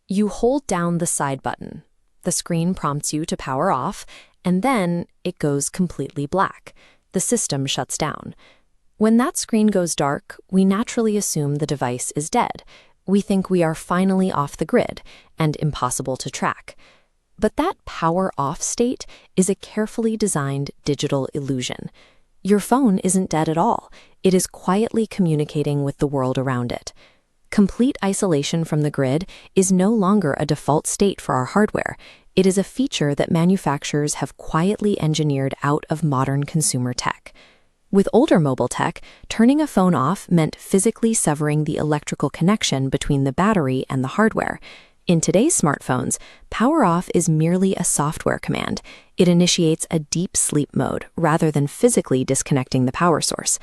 You hold down the side button. The screen prompts you to power off, and then it goes completely black. The system shuts down. When that screen goes dark, we naturally assume the device is dead. We think we are finally off the grid and impossible to track. But that power off state is a carefully designed digital illusion. Your phone isn't dead at all. It is quietly communicating with the world around it. Complete isolation from the grid is no longer a default state for our hardware. It is a feature that manufacturers have quietly engineered out of modern consumer tech. With older mobile tech, turning a phone off meant physically severing the electrical connection between the battery and the hardware. In today's smartphones, power off is merely a software command. It initiates a deep sleep mode rather than physically disconnecting the power source.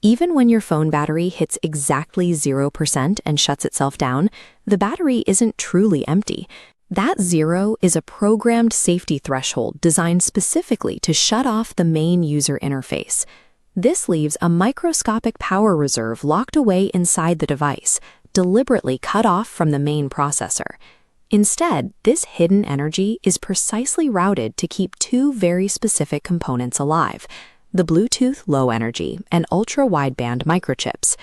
Even when your phone battery hits exactly 0% and shuts itself down, the battery isn't truly empty. That zero is a programmed safety threshold designed specifically to shut off the main user interface. This leaves a microscopic power reserve locked away inside the device, deliberately cut off from the main processor. Instead, this hidden energy is precisely routed to keep two very specific components alive: the Bluetooth Low Energy and Ultra-Wideband microchips.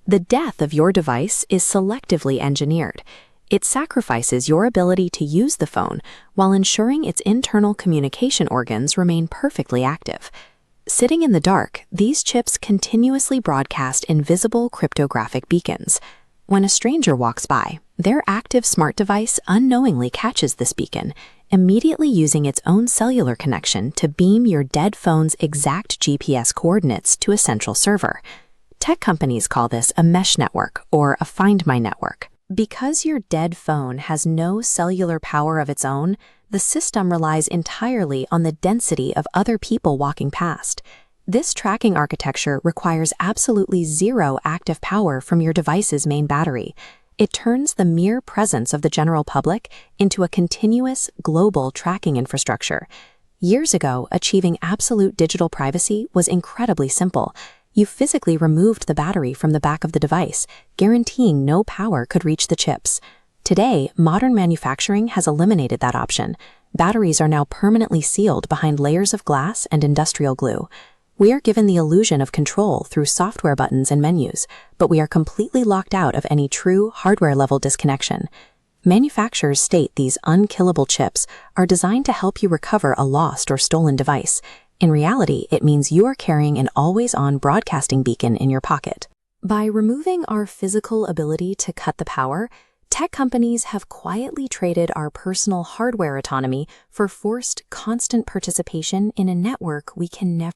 The death of your device is selectively engineered. It sacrifices your ability to use the phone while ensuring its internal communication organs remain perfectly active. Sitting in the dark, these chips continuously broadcast invisible cryptographic beacons. When a stranger walks by, their active smart device unknowingly catches this beacon, immediately using its own cellular connection to beam your dead phone's exact GPS coordinates to a central server. Tech companies call this a mesh network or a Find My network. Because your dead phone has no cellular power of its own, the system relies entirely on the density of other people walking past. This tracking architecture requires absolutely zero active power from your device's main battery. It turns the mere presence of the general public into a continuous, global tracking infrastructure. Years ago, achieving absolute digital privacy was incredibly simple. You physically removed the battery from the back of the device, guaranteeing no power could reach the chips. Today, modern manufacturing has eliminated that option. Batteries are now permanently sealed behind layers of glass and industrial glue. We are given the illusion of control through software buttons and menus, but we are completely locked out of any true hardware-level disconnection. Manufacturers state these unkillable chips are designed to help you recover a lost or stolen device. In reality, it means you are carrying an always-on broadcasting beacon in your pocket. By removing our physical ability to cut the power, tech companies have quietly traded our personal hardware autonomy for forced, constant participation in a network we can never